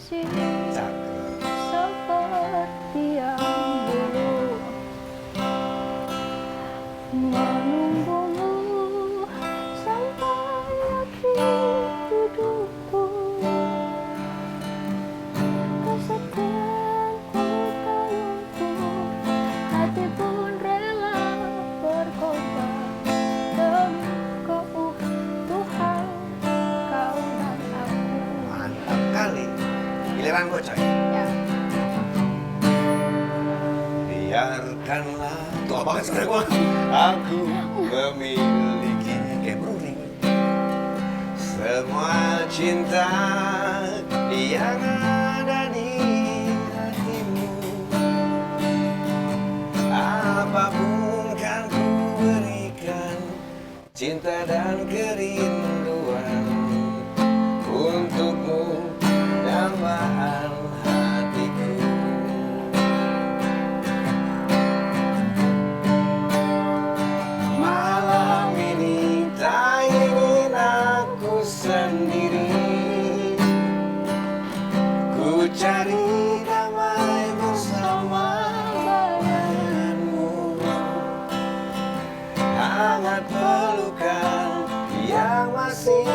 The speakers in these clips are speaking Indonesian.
masih seperti yang dulu, menunggumu sampai akhir hidupku. Kesetiaanku tak luntur, hati pun rela berkorban demi keutuhan kau dan aku. Mantap kali. Giliran gue, coy. Ya. Biarkanlah. Tuh apa kan sebenarnya gue? Aku memiliki Bruning. Semua cinta yang ada di hatimu. Apapun kan ku berikan, cinta dan kerinduan untukmu, dambaan hatiku. Malam ini tak ingin aku sendiri, ku cari damai bersama bayanganmu. Hangat pelukan yang masih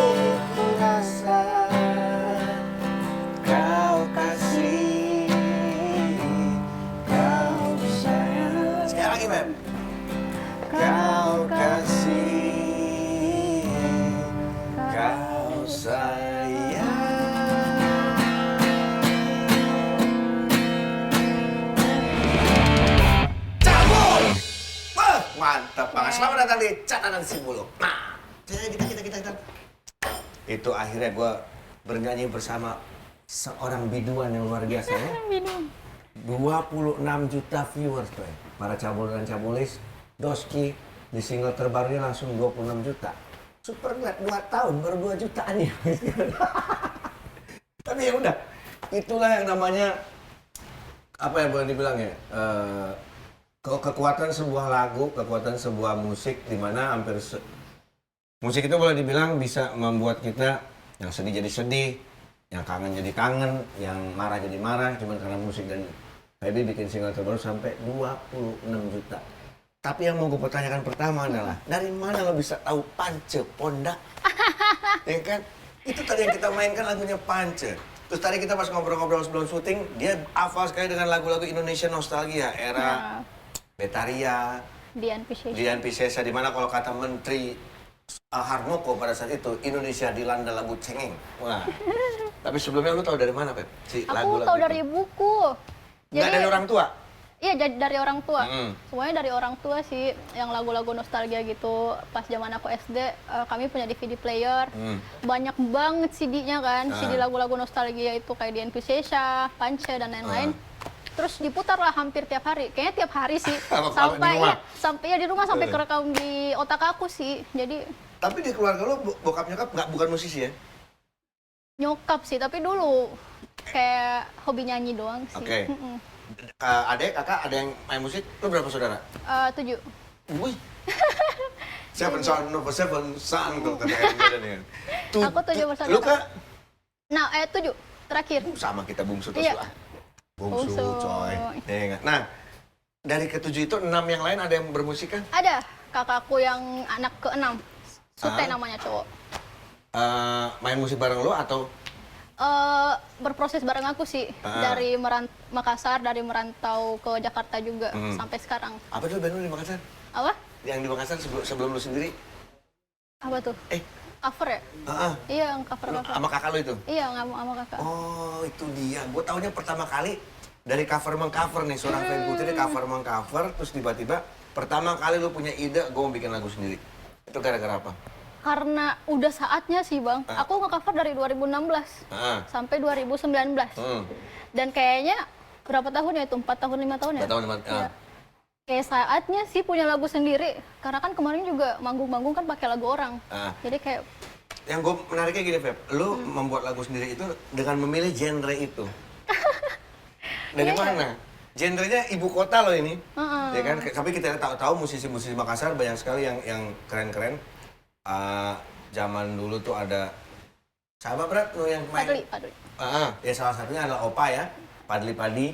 ku rasa, kau kasih, kau sayang. Sekali lagi, Beb. Kau kasih, kau sayang. Cabul! Wah, mantap banget. Selamat datang di Catatan Si Buluk. Nah, kita. Itu akhirnya gue bernyanyi bersama seorang biduan yang luar biasa ya. Minum. 26 juta viewers, coy. Para cabul dan cabulis, Doski di single terbarunya langsung 26 juta. Super glad 2 tahun baru 2 jutaan ya. Tapi ya udah, itulah yang namanya apa ya boleh dibilang ya? Kekuatan sebuah lagu, kekuatan sebuah musik di mana musik itu boleh dibilang bisa membuat kita yang sedih jadi sedih, yang kangen jadi kangen, yang marah jadi marah, cuman karena musik. Dan Feby bikin single terbaru sampai 26 juta. Tapi yang mau gue pertanyakan pertama adalah, dari mana lo bisa tahu Pance Pondak? Ya kan? Itu tadi yang kita mainkan lagunya Pance. Terus tadi kita pas ngobrol-ngobrol sebelum syuting, dia hafal sekali dengan lagu-lagu Indonesia nostalgia, era Betaria, Dian Piscesa, di mana kalau kata Menteri Harmoko pada saat itu, Indonesia dilanda lagu cengeng. Wah. Tapi sebelumnya lu tahu dari mana, Pep? Aku tahu dari buku. Nggak dari orang tua? Iya, dari orang tua. Semuanya dari orang tua sih, yang lagu-lagu nostalgia gitu. Pas zaman aku SD, kami punya DVD player. Banyak banget CD-nya kan, CD lagu-lagu nostalgia itu kayak Dian Piscesa, Pance, dan lain-lain. Terus diputar lah hampir tiap hari, kayaknya tiap hari sih. Sampai di rumah sampai kerekam di otak aku sih. Jadi. Tapi di keluarga lo bokap nyokap bukan musisi ya? Nyokap sih, tapi dulu kayak hobi nyanyi doang sih. Oke. Adek, kakak ada yang main musik? Lo berapa saudara? 7. Wih. Seven son, kalau kata Aaron ya. Aku 7 bersaudara. Lu Kak? Nah, 7 terakhir. Sama kita bungsu terus Iya. lah. Bungsu, Bungsu. coy. Iya nggak? Nah, dari ke-7 itu 6 yang lain ada yang bermusik kan? Ada kakakku yang anak ke-6. Sute namanya cowok. Main musik bareng lo atau? Berproses bareng aku sih. Dari Makassar, dari merantau ke Jakarta juga sampai sekarang. Apa dulu band lo di Makassar? Apa? Yang di Makassar sebelum lo sendiri? Apa tuh? Cover ya? Iya, yang cover. Sama kakak lo itu? Iya, sama kakak. Oh, itu dia. Gue taunya pertama kali dari cover-mengcover nih. Seorang Feby Putri cover-mengcover, terus tiba-tiba pertama kali lo punya ide, gue mau bikin lagu sendiri. Itu gara-gara apa? Karena udah saatnya sih Bang. Aku nge-cover dari 2016 sampai 2019. Dan kayaknya berapa tahun ya itu? 4 tahun, 5 tahun ya? 4 tahun, 5 tahun. Kayak saatnya sih punya lagu sendiri. Karena kan kemarin juga manggung-manggung kan pakai lagu orang. Jadi kayak... Yang gue menariknya gini, Feb. Lu membuat lagu sendiri itu dengan memilih genre itu. Dari mana? Genrenya ibu kota loh ini. Ya kan? Tapi kita tahu musisi-musisi Makassar banyak sekali yang keren-keren. Zaman dulu tuh ada Sahabat berat lo yang main. Padli. Ya salah satunya adalah Opa ya, Padli Padi.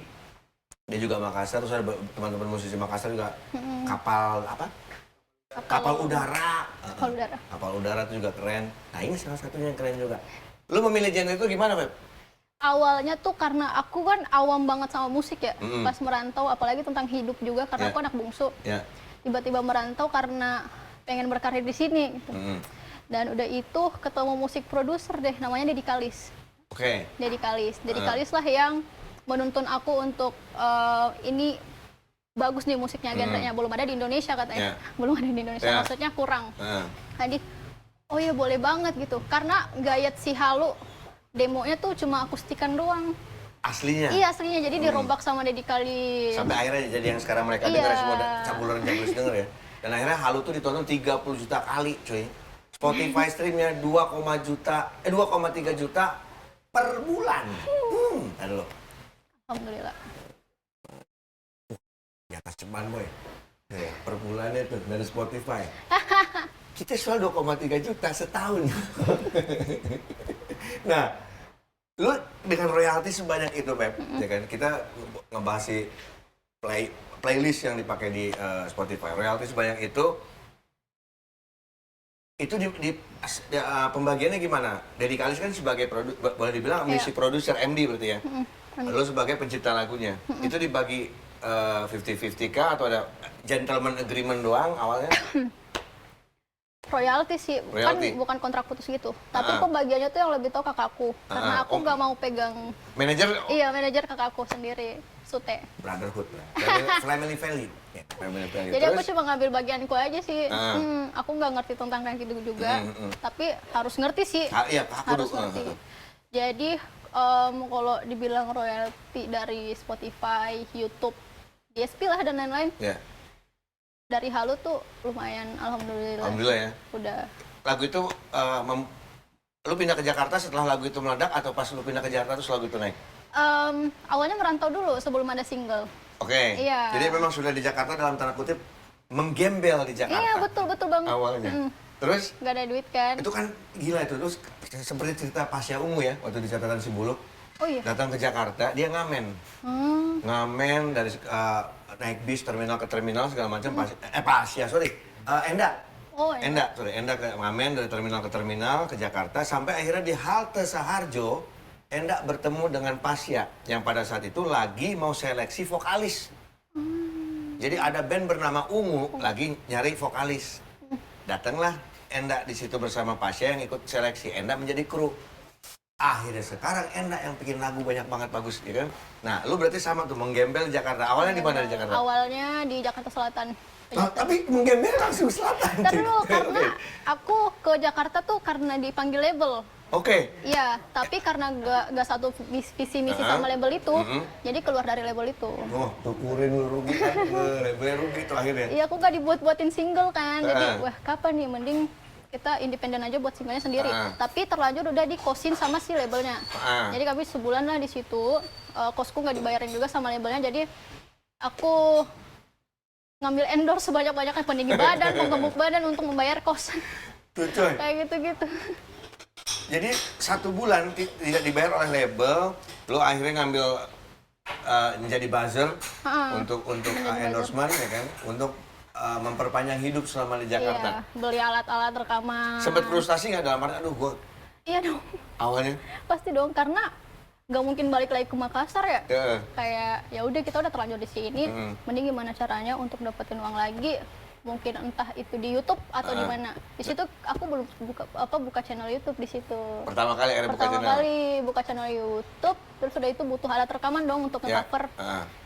Dia juga Makassar, terus ada teman-teman musisi Makassar juga. Kapal apa? Kapal udara. Kapal udara itu juga keren. Nah ini salah satunya yang keren juga. Lu memilih genre itu gimana, Beb? Awalnya tuh karena aku kan awam banget sama musik ya. Pas merantau, apalagi tentang hidup juga karena aku anak bungsu. Tiba-tiba merantau karena pengen berkarir di sini. Gitu. Dan udah itu ketemu musik produser deh, namanya Dedi Kalis. Dedi Kalis lah yang menuntun aku untuk ini bagus nih musiknya, genrenya belum ada di Indonesia katanya. Belum ada di Indonesia, maksudnya kurang. Jadi, oh ya boleh banget gitu. Karena gayat si Halu demonya tuh cuma akustikan doang. Aslinya? Iya aslinya, jadi dirombak sama Dedi Kalis. Sampai akhirnya jadi yang sekarang mereka dengar semua cabulan jaglis denger ya. Dan akhirnya Halu tuh ditonton 30 juta kali cuy. Spotify streamnya 2,3 juta per bulan. Aduh. Alhamdulillah. Di atas ceban boy. Ya, per bulannya tuh dari Spotify. Kita soal 2,3 juta setahun. Nah, lu dengan royalti sebanyak itu, Pep, ya kan? Kita ngebahas si playlist yang dipakai di Spotify. Royalti sebanyak itu pembagiannya gimana? Dedi Kalis kan sebagai boleh dibilang music producer MD berarti ya. Lu sebagai pencipta lagunya. Itu dibagi 50-50 kah atau ada gentleman agreement doang awalnya? Royalti sih, kan bukan kontrak putus gitu. Tapi pembagiannya tuh yang lebih tahu kakakku. Karena aku nggak mau pegang... Manajer? Iya, manajer kakakku sendiri, Sute. Brotherhood lah. Family value. Jadi aku cuma ngambil bagianku aja sih. Aku nggak ngerti tentang kayak gitu juga. Tapi harus ngerti sih. Iya, harus ngerti. Jadi, kalau dibilang royalti dari Spotify, YouTube, DSP lah dan lain-lain. Dari Halu tuh lumayan, alhamdulillah. Alhamdulillah ya. Udah. Lagu itu, lu pindah ke Jakarta setelah lagu itu meledak atau pas lu pindah ke Jakarta terus lagu itu naik? Awalnya merantau dulu sebelum ada single. Iya. Jadi memang sudah di Jakarta dalam tanda kutip menggembel di Jakarta. Iya betul banget. Awalnya. Terus? Gak ada duit kan? Itu kan gila itu. Terus seperti cerita Pasya Ungu ya waktu di catatan Sibuluk. Oh iya. Datang ke Jakarta dia ngamen. Ngamen dari naik bis terminal ke terminal segala macam. Enda. Enda ngamen dari terminal ke terminal ke Jakarta sampai akhirnya di halte Saharjo Enda bertemu dengan Pasya yang pada saat itu lagi mau seleksi vokalis. Jadi ada band bernama Ungu lagi nyari vokalis. Datanglah Enda di situ bersama Pasya yang ikut seleksi. Enda menjadi kru. Akhirnya sekarang Enda yang bikin lagu banyak banget bagus, ya kan? Nah, lu berarti sama tuh menggembel Jakarta. Awalnya di mana di Jakarta? Awalnya di Jakarta Selatan. Tapi menggembel langsung selatan. Terus karena aku ke Jakarta tuh karena dipanggil label. Iya, tapi karena gak satu visi misi sama label itu, jadi keluar dari label itu. Oh, tukurin lu rugi kan? Labelnya rugi tuh akhirnya. Iya, aku gak dibuat-buatin single kan. Jadi, wah kapan nih mending kita independen aja buat singlenya sendiri. Tapi terlanjur udah dikosin sama si labelnya. Jadi kami sebulan lah di situ. Kosku nggak dibayarin juga sama labelnya. Jadi aku ngambil endorse sebanyak-banyaknya peninggi badan, penggemuk badan untuk membayar kosan. Kayak gitu-gitu. Jadi 1 bulan tidak dibayar oleh label, lo akhirnya ngambil menjadi buzzer untuk endorsement ya kan, untuk memperpanjang hidup selama di Jakarta. Iya, beli alat-alat rekaman. Sempet frustasi nggak dalam arti, aduh gue... Iya dong. Awalnya? Pasti dong, karena nggak mungkin balik lagi ke Makassar ya. Kayak ya udah kita udah terlanjur di sini, mending gimana caranya untuk dapetin uang lagi? Mungkin entah itu di YouTube atau di mana. Di situ aku belum buka channel YouTube di situ. Pertama kali akhirnya buka channel. Pertama kali buka channel YouTube, terus udah itu butuh alat rekaman dong untuk nge-cover.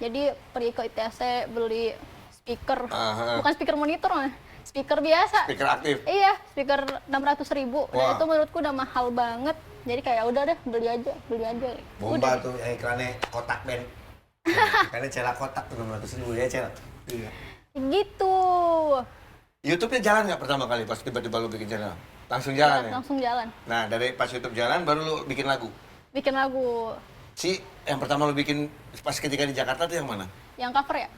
Jadi pergi ke ITC beli speaker, bukan speaker monitor mah, speaker biasa. Speaker aktif. Iya, speaker 600.000. Nah, itu menurutku udah mahal banget. Jadi kayak udah deh beli aja. Bomba tuh iklannya kotak band. Karena celak kotak tuh 600.000 ya celak. Iya. Gitu. YouTube-nya jalan nggak pertama kali pas tiba-tiba lu bikin channel? Langsung jalan ya? Langsung jalan. Nah, dari pas YouTube jalan baru lu bikin lagu? Bikin lagu. Yang pertama lu bikin pas ketika di Jakarta tuh yang mana? Yang cover ya?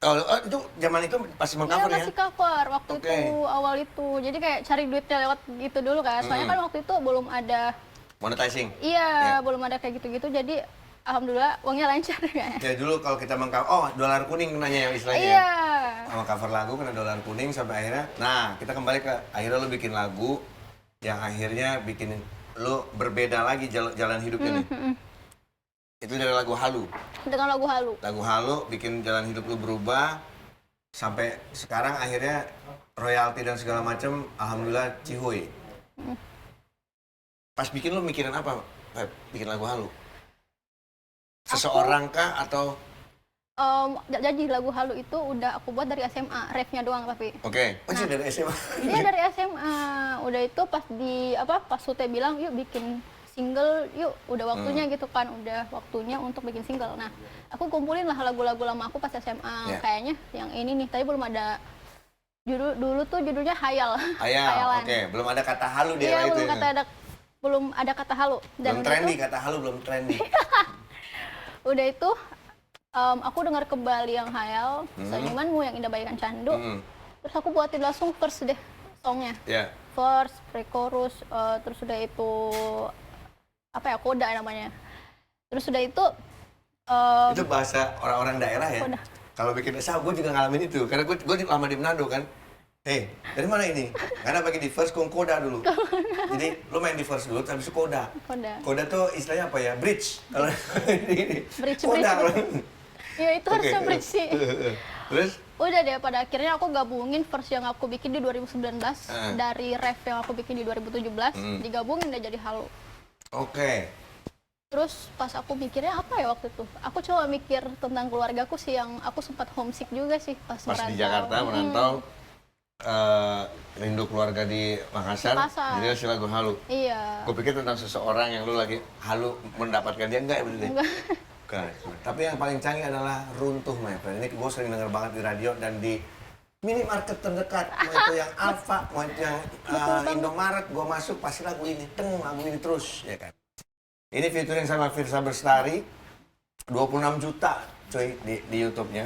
Oh, itu zaman itu masih meng-cover ya? Iya, masih cover waktu itu, awal itu. Jadi kayak cari duitnya lewat gitu dulu kan. Soalnya kan waktu itu belum ada monetizing. Iya, belum ada kayak gitu-gitu, jadi alhamdulillah uangnya lancar kayaknya. Ya dulu kalau kita dolar kuning kenanya yang istilahnya. Iya. Sama cover lagu kena dolar kuning sampai akhirnya. Nah, kita kembali ke akhirnya lu bikin lagu yang akhirnya bikin lu berbeda lagi jalan hidupnya nih. Itu dari lagu Halu. Dengan lagu Halu. Lagu Halu bikin jalan hidup lu berubah sampai sekarang akhirnya royalti dan segala macam alhamdulillah cihuy. Pas bikin lu mikirin apa? Bikin lagu Halu? Seseorang kah atau Jadi lagu Halu itu udah aku buat dari SMA, refnya doang tapi. Oke. Oh, Nah, dari SMA. Iya dari SMA. Udah itu pas Sute bilang yuk bikin single yuk, udah waktunya gitu kan, udah waktunya untuk bikin single. Nah, aku kumpulin lah lagu-lagu lama aku pas SMA. Kayaknya yang ini nih, tapi belum ada dulu tuh judulnya Hayal. Hayalan. Oke, belum ada kata halu di era itu. Belum ada kata halu. Dan belum trendy, kata halu belum trendy. Udah itu aku dengar kembali yang Hayal, Senyumanmu yang Indah Bagaikan Candu. Terus aku buatin langsung verse deh songnya. Verse, pre-chorus, terus udah itu koda namanya. Terus udah itu itu bahasa orang-orang daerah ya. Koda. Kalau bikin gue juga ngalamin itu karena gue lama di Manado kan. Dari mana ini? Karena bagi di verse koda dulu. Jadi lu main di verse dulu, habis itu koda. Koda tuh istilahnya apa ya? Bridge. Kalau bridge. Koda. Ya itu harusnya bridge sih. Terus? Udah deh, pada akhirnya aku gabungin verse yang aku bikin di 2019 dari ref yang aku bikin di 2017 digabungin udah jadi Halu. Oke. Terus pas aku mikirnya apa ya waktu itu? Aku coba mikir tentang keluargaku sih, yang aku sempat homesick juga sih pas merantau. Di Jakarta merantau. Rindu keluarga di Makassar, jadi si lagu Halu. Iya. Gue pikir tentang seseorang yang lu lagi halu mendapatkan dia, enggak ya bener deh? Enggak. Tapi yang paling canggih adalah Runtuh, my friend. Ini gue sering denger banget di radio dan di minimarket terdekat. Mau itu yang Alfa, mau itu yang Indomaret, gue masuk pasti lagu ini, lagu ini terus, ya kan? Ini featuring sama Firsa Bestari, 26 juta coy di YouTube-nya.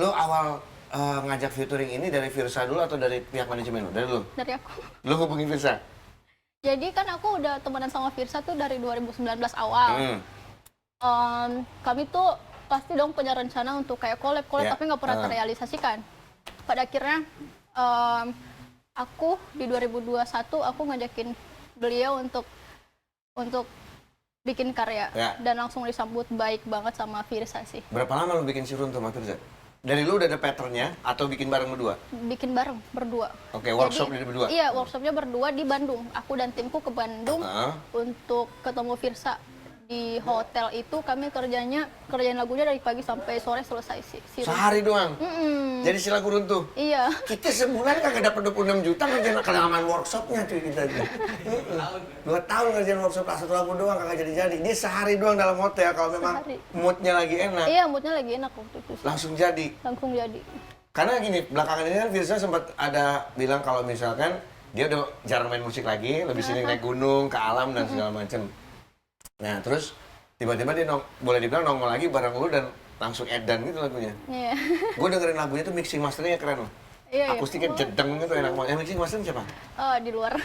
Lu awal ngajak featuring ini dari Firsa dulu atau dari pihak manajemen lu? Dari lu? Dari aku. Lu hubungin Firsa? Jadi kan aku udah temenan sama Firsa tuh dari 2019 awal. Kami tuh pasti dong punya rencana untuk kayak collab tapi nggak pernah terrealisasikan. Pada akhirnya aku di 2021 aku ngajakin beliau untuk bikin karya dan langsung disambut baik banget sama Firsa sih. Berapa lama lu bikin si Runtuh sama Firsa? Dari lu udah ada patternnya atau bikin bareng berdua? Bikin bareng berdua. Oke, workshop di berdua? Iya, workshopnya berdua di Bandung. Aku dan timku ke Bandung untuk ketemu Firsa. Di hotel itu kami kerjain lagunya dari pagi sampai sore selesai sih. Sehari doang? Jadi si lagu Runtuh? Iya. Kita sebulan kagak dapat 26 juta ngerjain kelamaan workshopnya cuy kita. 2 tahun ngerjain workshop satu lagu doang kagak jadi-jadi. Dia sehari doang dalam hotel kalau memang moodnya lagi enak. Iya, moodnya lagi enak waktu itu. Langsung jadi? Langsung jadi. Karena gini, belakangan ini kan Firsa sempat ada bilang kalau misalkan dia udah jarang main musik lagi, lebih sering naik gunung, ke alam dan segala macem. Nah, terus tiba-tiba dia boleh dibilang nongol lagi bareng lu dan langsung edan gitu lagunya. Iya. Gue dengerin lagunya tuh mixing masternya keren loh. Iya, akustiknya jedeng gitu enak banget. Yang mixing master siapa? Di luar.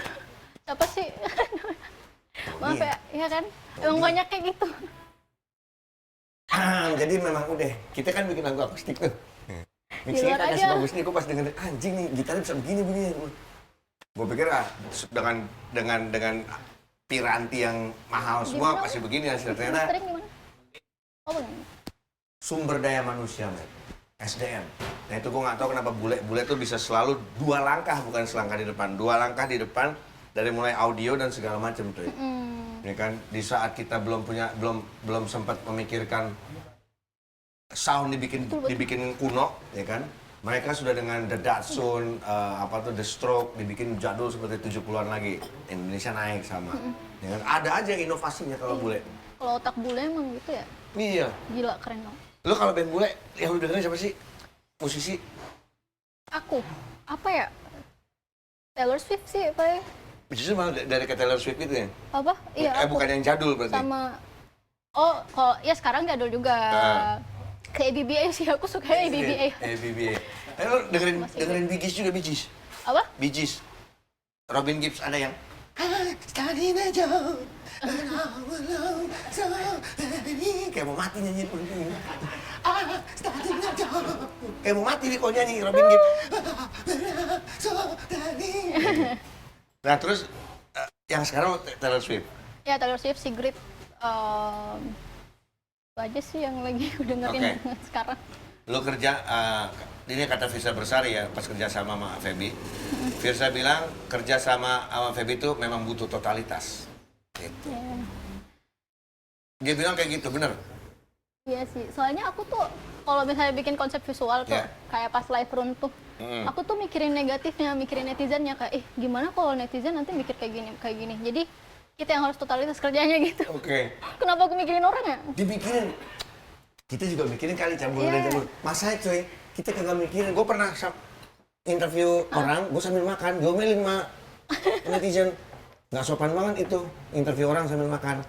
Siapa sih? Maaf ya, iya kan? Emang banyak kayak gitu. Jadi memang udah, kita kan bikin lagu akustik tuh. Mixingnya kan sebagus nih, gue pas dengerin anjing nih, gitarnya bisa begini. Gue pikir dengan piranti yang mahal semua pasti begini hasil ternyata. Sumber daya manusia, men. SDM. Nah itu gue nggak tahu kenapa bule tuh bisa selalu 2 langkah bukan selangkah di depan, 2 langkah di depan dari mulai audio dan segala macam tuh. Ya kan di saat kita belum sempat memikirkan sound dibikin kuno, ya kan? Mereka sudah dengan The Datsun, The Stroke, dibikin jadul seperti 70-an lagi. Indonesia naik sama. Ya, ada aja inovasinya kalau bule. Kalau otak bule emang gitu ya? Iya. Gila, keren dong. Lu kalau band bule, yang lu dengerin siapa sih? Musisi? Aku? Apa ya? Taylor Swift sih, Pak. Justru malah dari ke Taylor Swift itu ya? Apa? Iya, bukan yang jadul berarti? Sama... kalau ya sekarang jadul juga. Kayak ABBA sih, aku suka ABBA. ABBA. Lu dengerin Bee Gees juga, Bee Gees? Apa? Bee Gees. Robin Gibbs ada yang? Kayak mau mati nyanyi. Kayak mau mati nih kok nyanyi Robin Gibb. Nah terus yang sekarang Taylor Swift. Ya Taylor Swift, Sigrid. Itu aja sih yang lagi aku dengerin sekarang. Lo kerja, ini kata Firsa Bersari ya, pas kerja sama Feby. Firsa bilang kerja sama Feby itu memang butuh totalitas. Gitu. Yeah. Dia bilang kayak gitu, bener? Iya sih, soalnya aku tuh kalau misalnya bikin konsep visual tuh, kayak pas live run tuh, aku tuh mikirin negatifnya, mikirin netizennya, kayak gimana kalau netizen nanti mikir kayak gini. Jadi kita yang harus totalitas kerjanya gitu. Oke. Kenapa aku mikirin orang ya? Dipikirin. Kita juga mikirin kali cabul dan cabul. Masa coy, kita kagak mikirin. Gue pernah interview orang, gue sambil makan, diomelin sama netizen. Nggak sopan banget itu, interview orang sambil makan.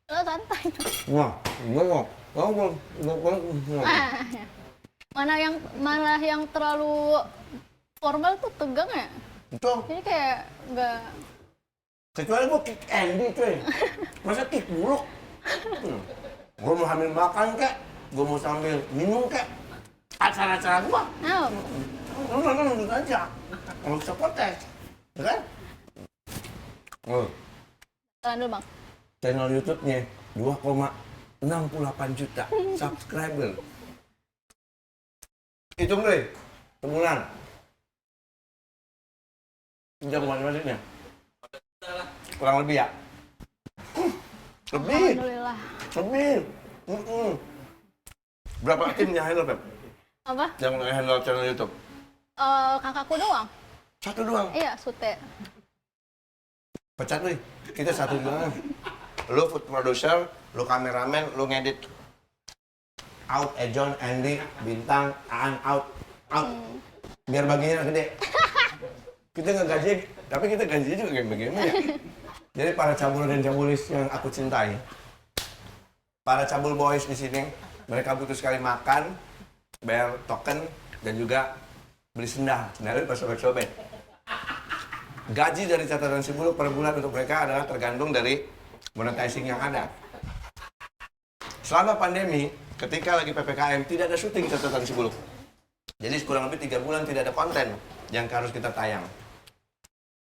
Lo santai. Wah, ngomong. Malah yang terlalu formal tuh tegang ya. Betul. Jadi kayak nggak. Kecuali gue kick Andy cuy. Masa kick buluk? Gue mau sambil makan kek, gue mau sambil minum kek. Acara-acara gue. Nonton aja. Nggak usah protes. Ya kan? Jalan dulu bang. Channel YouTube-nya 2,68 juta subscriber. Hitung deh, sebulan. Jam matematiknya? Kurang lebih ya? Lebih. Alhamdulillah. Lebih. Berapa tim yang handle, Pep? Apa? Yang handle channel YouTube? Kakakku doang. Satu doang? Iya, Sute. Pecat nih, kita satu doang. Lu food producer, lu kameramen, lu ngedit. Out, Ejon, Andy, Bintang, Aan, out. Biar baginya gede. Kita nggak gaji, tapi kita gaji juga kayak bagaimana ya. Jadi para cabul dan cabulis yang aku cintai, para cabul boys di sini, mereka butuh sekali makan, bayar token, dan juga beli sendal. Sendal itu pas sobek-sobek. Gaji dari catatan si buluk per bulan untuk mereka adalah tergantung dari monetizing yang ada. Selama pandemi, ketika lagi PPKM, tidak ada syuting catatan si buluk. Jadi kurang lebih 3 bulan tidak ada konten yang harus kita tayang.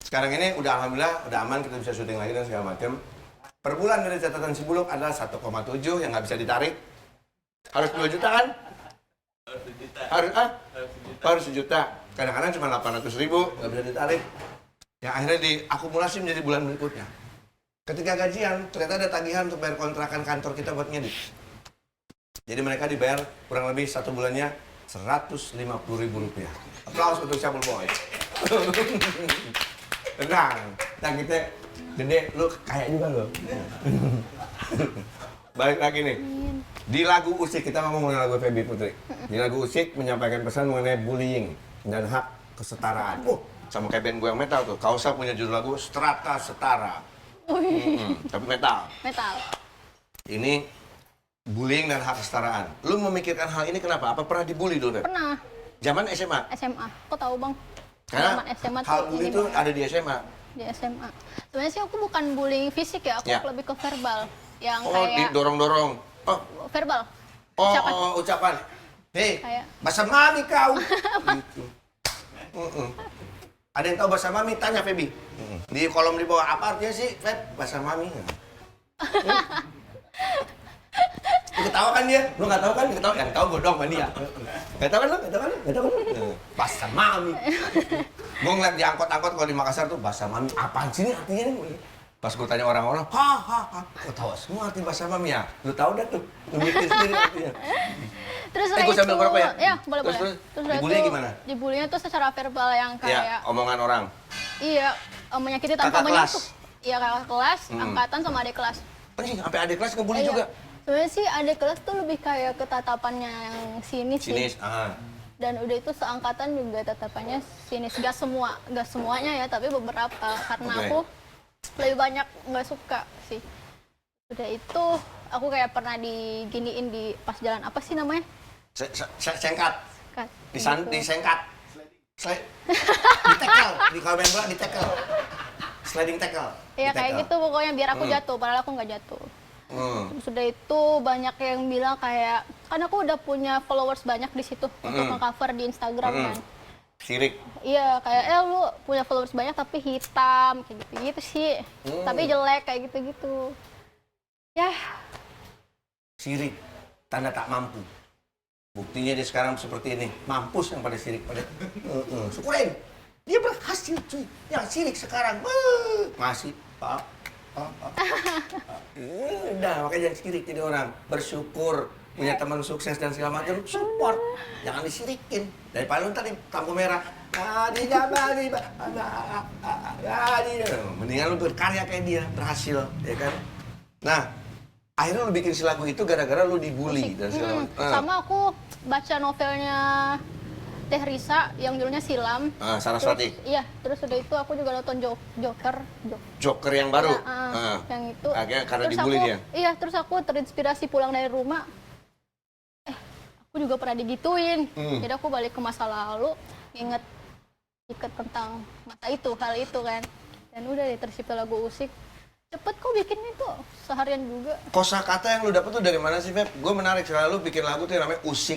Sekarang ini udah alhamdulillah, udah aman, kita bisa syuting lagi dan segala macam. Per bulan dari catatan si buluk adalah 1,7 yang nggak bisa ditarik. Harus 2 juta kan? Harus 1 juta. Kadang-kadang cuma 800.000, nggak bisa ditarik. Yang akhirnya diakumulasi menjadi bulan berikutnya. Ketika gajian, ternyata ada tagihan untuk bayar kontrakan kantor kita buat ngedit. Jadi mereka dibayar kurang lebih 1 bulannya Rp150.000. Aplaus untuk Cabul Boy. Tenang, nah kita gede, lu kaya juga lo. Balik lagi nih. Di lagu Usik, kita ngomong mengenai lagu Feby Putri. Di lagu Usik menyampaikan pesan mengenai bullying dan hak kesetaraan. Sama kayak band gue yang metal tuh, Kausa punya judul lagu Strata Setara. Tapi metal. Ini bullying dan hak kesetaraan. Lu memikirkan hal ini kenapa? Apa pernah dibully dulu, Beb? Pernah. Zaman SMA? SMA. Kok tahu bang? Karena SMA hal bully itu ada di SMA. Di SMA. Sebenarnya sih aku bukan bullying fisik ya, aku lebih ke verbal. Yang kayak didorong-dorong. verbal. Ucapan. Hei, Kayak bahasa mami kau. Gitu. Ada yang tahu bahasa mami? Tanya Feby. Di kolom di bawah, apa artinya sih, Feb? Bahasa mami. Lu ketawa kan dia? Lu nggak tahu kan? Ketawa. Yang tahu gue dong sama dia. Nggak tahu kan lu? Bahasa mami. Gue ngeliat di angkot-angkot kalau di Makassar tuh, bahasa mami. Apaan sih ini artinya nih? Pas gue tanya orang-orang, gue tahu semua arti bahasa mami ya. Lu tahu dah tuh, lu mikir sendiri artinya. Terus gue sambil ngerokok ya? Ya, boleh. Terus dibulinya gimana? Dibulinya tuh secara verbal yang kayak... Ya, omongan orang? Iya, menyakiti tanpa menyentuh. Iya, kakak kelas, angkatan sama adik kelas. Anjing, sampai adik kelas ngebully juga? Sebenarnya sih adik kelas tuh lebih kayak ke tatapannya yang sinis sih. Dan udah itu seangkatan juga tatapannya sinis. Gak semuanya ya, tapi beberapa. Karena aku lebih banyak nggak suka sih. Udah itu, aku kayak pernah diginiin di pas jalan, apa sih namanya? Sengkat. Disengkat. Ditekel. Di kalau main bola ditekel. sliding tackle. Iya kayak gitu pokoknya biar aku jatuh, padahal aku nggak jatuh. Sudah itu banyak yang bilang kayak, kan aku udah punya followers banyak di situ untuk nge-cover di Instagram kan. Sirik. Iya kayak lu punya followers banyak tapi hitam kayak gitu sih. Tapi jelek kayak gitu-gitu. Ya. Sirik, tanda tak mampu. Buktinya dia sekarang seperti ini, mampus yang pada sirik pada. Syukurin, dia berhasil cuy. Yang sirik sekarang, masih pak. Udah, makanya jangan sirik jadi orang. Bersyukur, punya teman sukses dan segala macam, support. Jangan disirikin. Daripada lu ntar di lampu merah, mendingan lu berkarya kayak dia, berhasil, ya kan? Nah, akhirnya lu bikin si lagu itu gara-gara lu dibully dan segala macam. Sama aku baca novelnya Teh Risa yang judulnya Silam. Saraswati. Terus udah itu aku juga nonton Joker. Joker yang baru. Yang itu. Akhirnya karena terus dibully dia. Iya, terus aku terinspirasi pulang dari rumah. Aku juga pernah digituin. Jadi aku balik ke masa lalu, inget tentang hal itu kan. Dan udah deh tercipta lagu Usik. Cepet kok bikin itu, seharian juga. Kosakata yang lu dapet tuh dari mana sih, Feb? Gue menarik sekali lu bikin lagu tuh yang namanya Usik.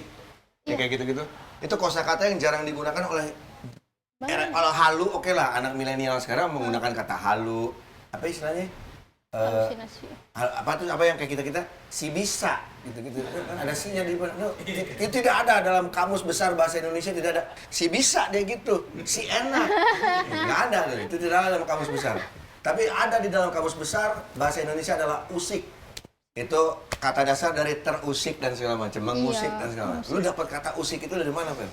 Kayak gitu-gitu. Itu kosakata yang jarang digunakan oleh kalau halu oke lah, anak milenial sekarang menggunakan kata halu. Apa istilahnya? Halusinasi. Apa yang kayak kita si bisa gitu-gitu. Kan ada sinya di mana? Itu tidak ada dalam kamus besar bahasa Indonesia, tidak ada. Si bisa dia gitu, si enak. Enggak ada loh, itu tidak ada dalam kamus besar. Tapi ada di dalam kamus besar bahasa Indonesia adalah usik. Itu kata dasar dari terusik dan segala macam, mengusik dan segala macam. Lu dapat kata usik itu dari mana, Fel?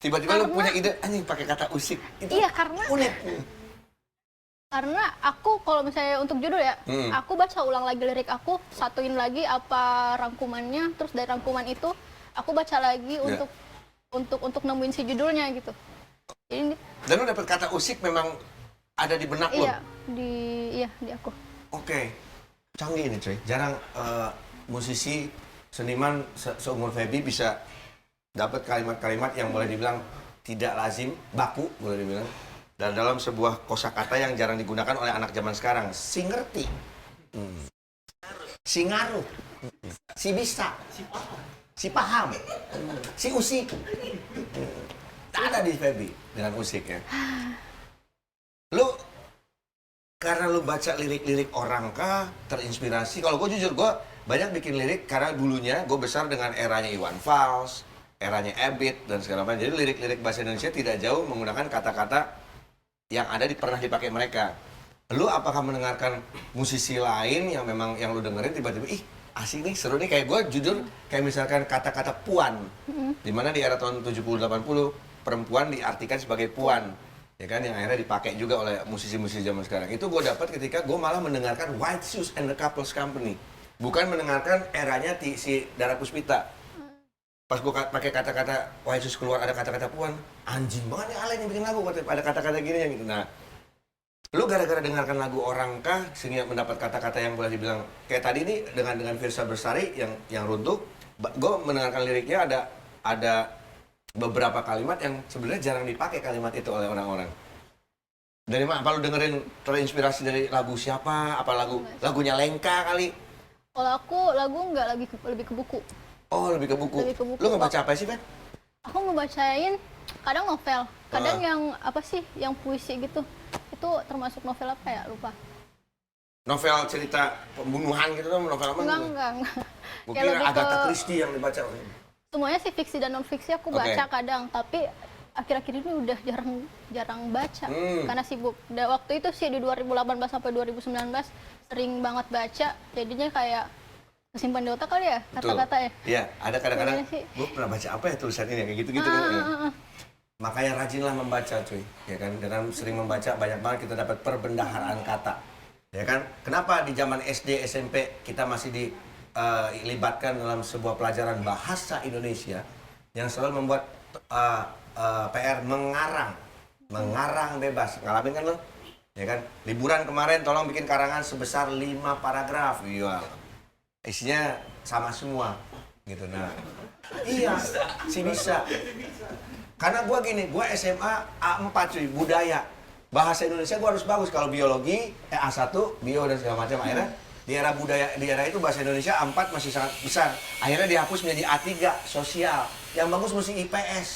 Tiba-tiba lu punya ide, anjing pakai kata usik. Itu karena unik. Karena aku kalau misalnya untuk judul ya, aku baca ulang lagi lirik aku, satuin lagi apa rangkumannya, terus dari rangkuman itu aku baca lagi untuk nemuin si judulnya gitu. Jadi, dan lu dapat kata usik memang ada di benak lu? Iya, di aku. Oke. Canggih ini coy. Jarang musisi, seniman seumur Feby bisa dapat kalimat-kalimat yang boleh dibilang tidak lazim, baku boleh dibilang. Dan dalam sebuah kosakata yang jarang digunakan oleh anak zaman sekarang. Si ngerti. Si ngaruh. Si bisa. Si paham. Si usik. Ada di Feby dengan usik ya. Lu karena lu baca lirik-lirik orang kah, terinspirasi? Kalau gue jujur, gue banyak bikin lirik karena dulunya gue besar dengan eranya Iwan Fals, eranya Ebit dan segala macam. Jadi lirik-lirik bahasa Indonesia tidak jauh menggunakan kata-kata yang pernah dipakai mereka. Lu apakah mendengarkan musisi lain yang memang yang lu dengerin tiba-tiba, ih asik nih, seru nih, kayak gue jujur, kayak misalkan kata-kata puan, dimana di era tahun 70-80 perempuan diartikan sebagai puan, ya kan, yang akhirnya dipakai juga oleh musisi-musisi zaman sekarang. Itu gue dapat ketika gue malah mendengarkan White Shoes and the Couples Company, bukan mendengarkan eranya si Dara Puspita. Pas gue pakai kata-kata White Shoes keluar ada kata-kata puan, anjing banget nih Ale yang bikin lagu, ada kata-kata gini yang gitu. Nah, lu gara-gara dengarkan lagu orang kah sehingga mendapat kata-kata yang boleh dibilang kayak tadi ini dengan Firsa Bersari yang runtuh, gue mendengarkan liriknya ada beberapa kalimat yang sebenarnya jarang dipakai kalimat itu oleh orang-orang. Dari mana? Apa lu dengerin terinspirasi dari lagu siapa? Apa lagunya Lengka kali? Kalau aku lagu lebih ke buku. Oh, lebih ke buku. Lu ngebaca apa sih, Ben? Aku ngebacain kadang novel, kadang yang yang puisi gitu. Itu termasuk novel apa ya? Lupa. Novel cerita pembunuhan gitu dong, novel apa? Enggak. Mungkin Agatha Christie yang dibaca. Semuanya sih fiksi dan non fiksi aku baca kadang, tapi akhir-akhir ini udah jarang baca karena sibuk. Dan waktu itu sih di 2018 sampai 2019 sering banget baca, jadinya kayak kesimpan di otak kali ya kata-kata ya. Iya, ada kadang-kadang gue pernah baca apa ya tulisan ini kayak gitu-gitu kan. Makanya rajinlah membaca cuy, ya kan. Dengan sering membaca banyak banget kita dapat perbendaharaan kata. Ya kan? Kenapa di zaman SD, SMP kita masih dilibatkan dalam sebuah pelajaran bahasa Indonesia yang selalu membuat PR mengarang bebas. Ngalamin kan lo? Ya kan? Liburan kemarin tolong bikin karangan sebesar 5 paragraf. Iya. Isinya sama semua gitu. Nah, iya, si bisa. Karena gue SMA A4 cuy, budaya. bahasa Indonesia gue harus bagus. Kalau biologi, A1, bio dan segala macam. Akhirnya di era budaya, di era itu bahasa Indonesia A4 masih sangat besar. Akhirnya dihapus menjadi A3, sosial. Yang bagus mesti IPS.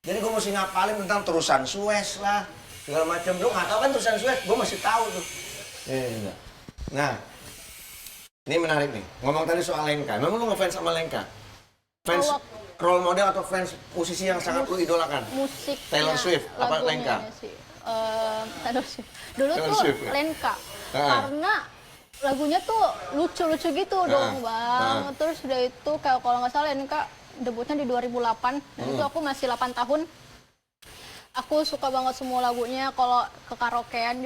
Jadi gue mesti ngapalin tentang terusan Suez lah, segala macam. Lu nggak tahu kan terusan Suez? Gue masih tahu tuh. Nah, ini menarik nih. Ngomong tadi soal Lenka. Memang lu ngefans sama Lenka? Fans role model atau fans musisi yang sangat lu idolakan? Musiknya, Taylor Swift, apa lagunya Lenka? sih. Taylor Swift. Dulu Taylor tuh Swift, ya? Lenka. Karena lagunya tuh lucu-lucu gitu dong, Bang. Terus udah itu kayak kalau nggak salah Lenka debutnya di 2008. Dan itu aku masih 8 tahun. Aku suka banget semua lagunya. Kalau ke karaokean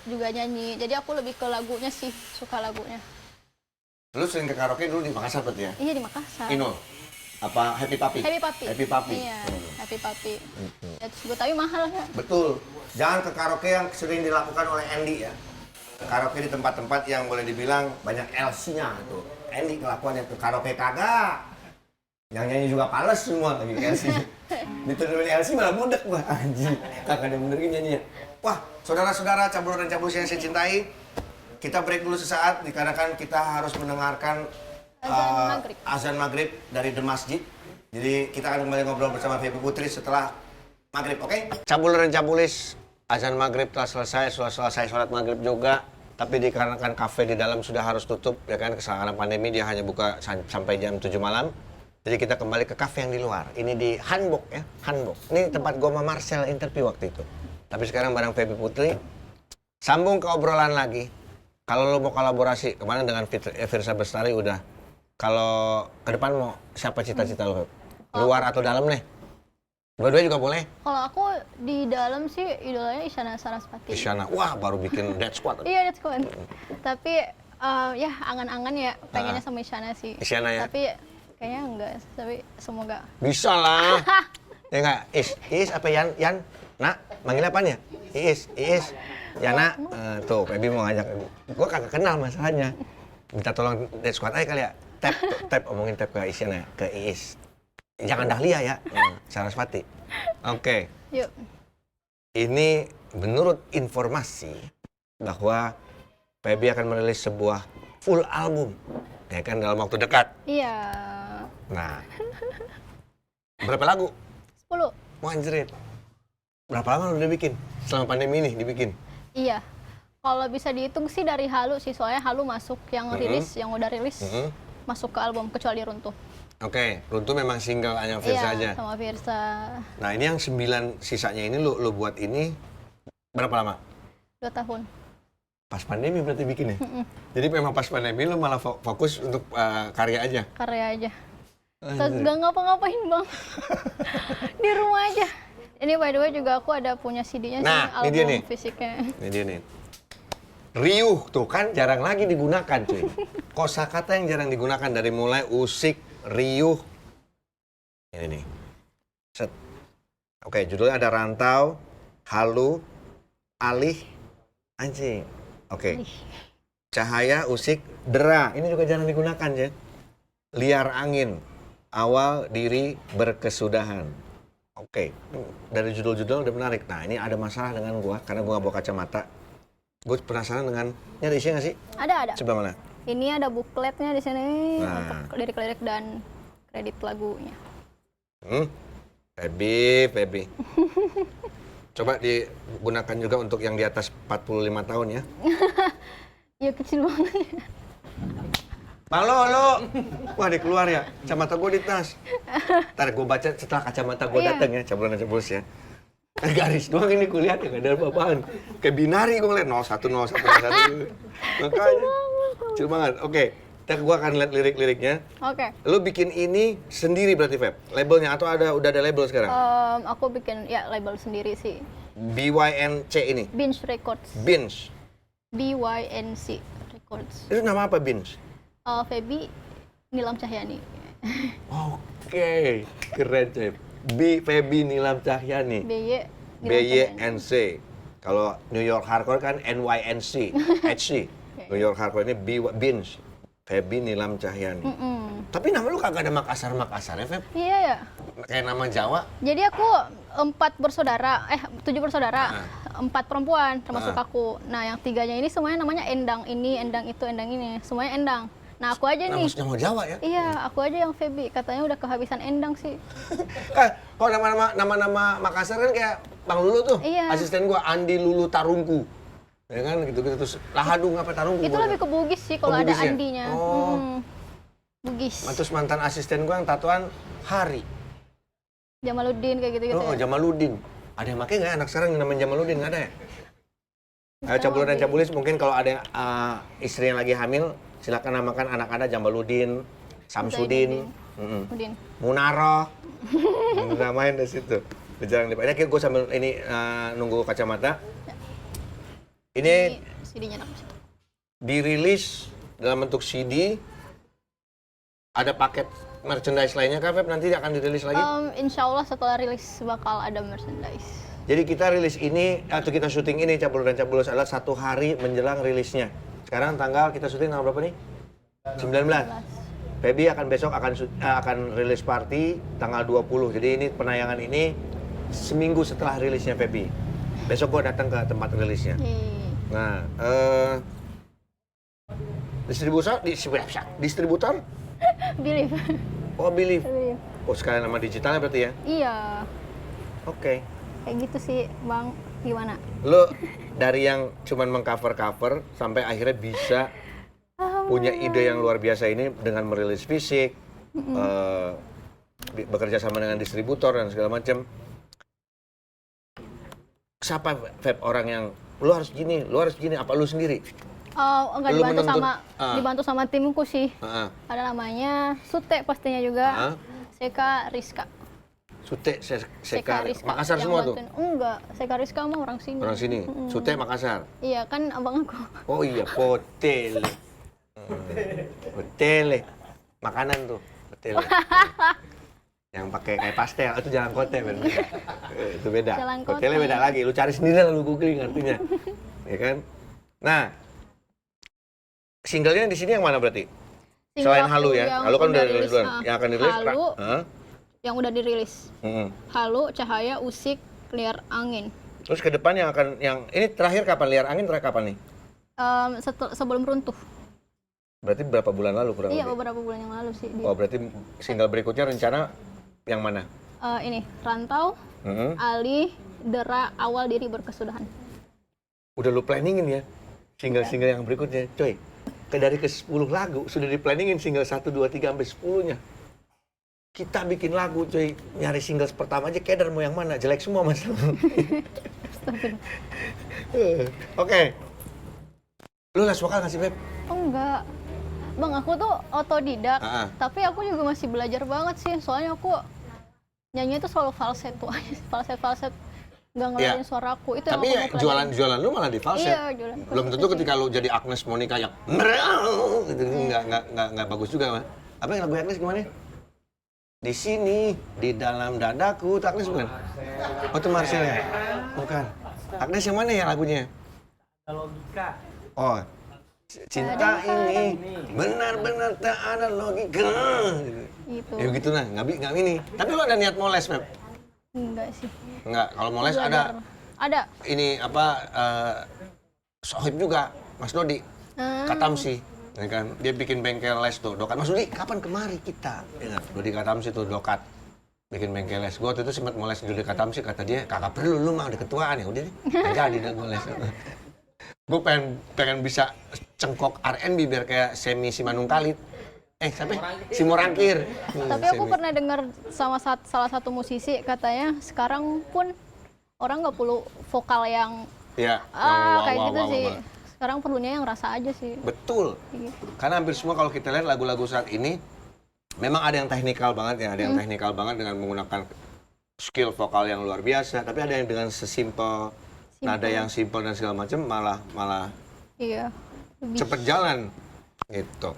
juga nyanyi. Jadi aku lebih ke lagunya sih, suka lagunya. Lu sering ke karaoke dulu di Makassar berarti ya? Iya, di Makassar. Inul? Apa Happy Papi? Happy Papi. Happy Papi. Iya, Happy Papi. Ya, terus tapi mahal ya. Betul. Jangan ke karaoke yang sering dilakukan oleh Andy ya. Ke karaoke di tempat-tempat yang boleh dibilang banyak LC-nya tuh. Andy kelakuannya ke karaoke kagak. Yang nyanyi juga pales semua lagi LC. Diturunin LC malah budek gua. Anjing. Kagak ada bener nyanyinya. Wah, saudara-saudara cabul dan cabul yang saya cintai, kita break dulu sesaat dikarenakan kita harus mendengarkan azan maghrib dari The Masjid. Jadi kita akan kembali ngobrol bersama Feby Putri setelah maghrib, oke? Cabul dan cabulis, azan maghrib telah selesai, sudah selesai sholat maghrib juga. Tapi dikarenakan kafe di dalam sudah harus tutup, ya kan, kesalahan pandemi dia hanya buka sampai jam 7 malam. Jadi kita kembali ke kafe yang di luar. Ini di Hanbok ya, Hanbok. Ini tempat gua sama Marcel interview waktu itu. Tapi sekarang bareng Feby Putri, sambung ke obrolan lagi. Kalau lo mau kolaborasi, kemarin dengan Firsa Bestari udah. Kalau ke depan mau siapa cita-cita lo? Luar atau dalam nih? Dua-duanya juga boleh. Kalau aku di dalam sih idolanya Isyana Sarasvati. Isyana, wah baru bikin Dead Squad. Iya, Dead Squad. Tapi ya angan-angan ya pengennya sama Isyana sih. Isyana ya? Tapi kayaknya enggak, tapi semoga. Bisa lah. Ya enggak? Iis apa Yan? Nak, manggil apaan ya? Iis. Yana, tuh Feby mau ngajak. Gua kagak kenal masalahnya. Minta tolong Dead Squad aja kali ya. Tap, omongin tap ke Isyana, ke Iis. Jangan Dahlia ya, Sarasvati. Oke. Yuk. Ini menurut informasi bahwa Feby akan merilis sebuah full album, ya kan, dalam waktu dekat. Iya. Nah, berapa lagu? 10. Wah, anjrit. Berapa lama lu udah bikin? Selama pandemi ini dibikin? Iya. Kalau bisa dihitung sih dari Halu sih, soalnya Halu masuk yang rilis, yang udah rilis, masuk ke album kecuali Runtuh. Oke, Runtuh memang single hanya Firsa aja. Iya, sama Firsa. Nah, ini yang 9 sisanya ini lu buat ini berapa lama? 2 tahun. Pas pandemi berarti bikinnya? Jadi memang pas pandemi lu malah fokus untuk karya aja? Karya aja. Gak ngapa-ngapain, Bang. Di rumah aja. Ini by the way juga aku ada punya CD-nya sih, album fisiknya. Ini dia nih. Riuh tuh kan jarang lagi digunakan cuy. Kosakata yang jarang digunakan dari mulai usik, riuh. Ini nih. Set. Oke, judulnya ada Rantau, Halu, Alih, Anjing. Oke. Cahaya, Usik, Dera. Ini juga jarang digunakan ya. Liar Angin, Awal, Diri, Berkesudahan. Oke. Dari judul-judul udah menarik. Nah, ini ada masalah dengan gua karena gua nggak bawa kacamata. Gue penasaran dengan, ini ada isinya nggak sih? Ada. Coba mana? Ini ada bukletnya di sini, Nah. lirik-lirik dan kredit lagunya. Feby. Coba digunakan juga untuk yang di atas 45 tahun ya. Ya kecil banget. Halo. Wah, dia keluar ya. Kacamata gue di tas. Ntar gue baca setelah kacamata gue datang ya, cabulan aja bos ya. Garis doang ini kuliah ya, gak ada apa-apaan. Kayak binari gue ngeliat 01. Makanya kecil banget. Oke, ntar gue akan lihat lirik-liriknya. Oke. Lu bikin ini sendiri berarti, Feb? Labelnya atau udah ada label sekarang? Aku bikin ya label sendiri sih. BYNC ini? Binge Records. Binge? BYNC Records. Itu nama apa Binge? Feby Nilam Cahyani. Oke, keren Cep. Feby Nilam Cahyani. BYNC. Kalau New York Hardcore kan NYNC, HC. New York Hardcore ini Binge. Feby Nilam Cahyani. Tapi nama lu kagak ada Makassar ya, Feb? Iya ya. Kayak nama Jawa. Jadi aku 4 bersaudara, 7 bersaudara, 4 perempuan termasuk aku. Nah, yang 3-nya ini semuanya namanya Endang ini, Endang itu, Endang ini, semuanya Endang. Nah, aku aja nih. Nama Jawa ya? Iya, aku aja yang Feby. Katanya udah kehabisan Endang sih. Kan kalau nama-nama Makassar kan kayak Bang Lulu tuh. Iya. Asisten gua Andi Lulu Tarungku. Ya kan gitu-gitu terus Lahadung apa Tarungku. Itu lebih ke Bugis sih kalau ada Bugis ya? Andinya. Oh. Bugis. Terus mantan asisten gua yang tatoan Hari. Jamaluddin kayak gitu-gitu. Oh, Ya? Jamaluddin. Ada yang pakai nggak anak sekarang yang namanya Jamaluddin? Nggak ada ya? Ayo Cabul dan Cabulis, mungkin kalau ada istri yang lagi hamil, silakan namakan anak Anda Jamaluddin, Samsudin, Udin. Munaroh. Namain di situ. Jarang dipakai. Gue sambil ini nunggu kacamata. Ini CD-nya enak sih. dirilis dalam bentuk CD. Ada paket merchandise lainnya kah, Feb? Nanti akan dirilis lagi? Insya Allah setelah rilis bakal ada merchandise. Jadi kita rilis ini, atau kita syuting ini, Cabul dan Cabulos adalah 1 hari menjelang rilisnya. Sekarang tanggal, kita syuting tanggal berapa nih? 19. Feby akan besok akan rilis party tanggal 20. Jadi ini penayangan ini seminggu setelah rilisnya Feby. Besok gua datang ke tempat rilisnya. Nah, distributor? Believe. Oh, Believe. Oh, sekalian nama digitalnya berarti ya? Iya. Oke. Kayak gitu sih, Bang. Gimana? Lo dari yang cuman mengcover-cover sampai akhirnya bisa punya ide yang luar biasa ini dengan merilis fisik, bekerja sama dengan distributor dan segala macam. Siapa Feb orang yang lu harus gini, apa lu sendiri? Enggak, Lu dibantu menuntut, dibantu sama timku sih. Ada namanya Sute pastinya juga. Seka Rizka. Sute, Seka Rizka. Makassar yang semua tuh? Enggak, Seka Rizka mah orang sini. Orang sini? Sute Makassar? Iya, kan abang aku. Oh iya, potele. Potele. Makanan tuh, potele. Yang pakai kayak pastel, itu jalan kote bener. Itu beda. Jalan kote. Potele beda lagi, lu cari sendiri lalu googling artinya. Ya kan? Nah, singlenya di sini yang mana berarti? Selain Halu ya? Halu kan udah dirilis duluan. Yang akan dirilis Halu, yang udah dirilis. Halu, Cahaya, Usik, Liar Angin. Terus ke depan ini terakhir kapan? Liar Angin terakhir kapan nih? Sebelum Runtuh. Berarti berapa bulan lalu kurang Iya, lebih? beberapa bulan yang lalu sih. Oh, berarti single berikutnya rencana yang mana? Ini, Rantau, Ali, Dera, Awal Diri Berkesudahan. Udah lu planningin ya? Single-single yang berikutnya, coy. Dari ke 10 lagu, sudah di-planningin single 1, 2, 3, sampai 10-nya. Kita bikin lagu, coy. Nyari single pertama aja, keder mau yang mana? Jelek semua, Mas. Oke. Lu les vokal nggak sih, Beb? Oh, enggak. Bang, aku tuh otodidak, tapi aku juga masih belajar banget sih. Soalnya aku nyanyi itu selalu falsetto aja, falset. Nggak ngeluarin suara aku. Itu tapi yang aku jualan lu malah di falset. Iya, jualan Belum tentu ketika lu jadi Agnes Monica yang gitu, nggak bagus juga, Mas. Apa yang lagu Agnes gimana? Di sini, di dalam dadaku, itu Agnes bukan? Oh, itu Marcel ya? Bukan. Agnes yang mana ya lagunya? Logika. Oh, cinta ini benar-benar tak ada logika. Gitu. Ya gitu lah, nggak ini. Tapi lu ada niat mau les, Beb? Enggak sih. Enggak, kalau mau les Belajar. Ada. ini apa, sohib juga, Mas Dodi. Katamsi. Ya kan? Dia bikin bengkel les tuh, Dokat. Mas Dodi, kapan kemari kita? Ya, Dodi Katamsi tuh, Dokat. Bikin bengkel les. Gue waktu itu sempat mau les Dodi Katamsi, kata dia, kagak perlu, lu mah udah ketuaan ya. Udah deh, nggak jadi dah gue les. Gue pengen bisa cengkok R&B biar kayak Semi Simanung Kalit. Siapa? Si Morangkir. Tapi aku pernah dengar sama salah satu musisi, katanya sekarang pun orang nggak perlu vokal yang kayak gitu sih. Sekarang perlunya yang rasa aja sih. Betul. Karena hampir semua kalau kita lihat lagu-lagu saat ini, memang ada yang teknikal banget ya, ada yang teknikal banget dengan menggunakan skill vokal yang luar biasa, tapi ada yang dengan sesimpel nada yang simpel dan segala macam malah iya, cepet jalan gitu.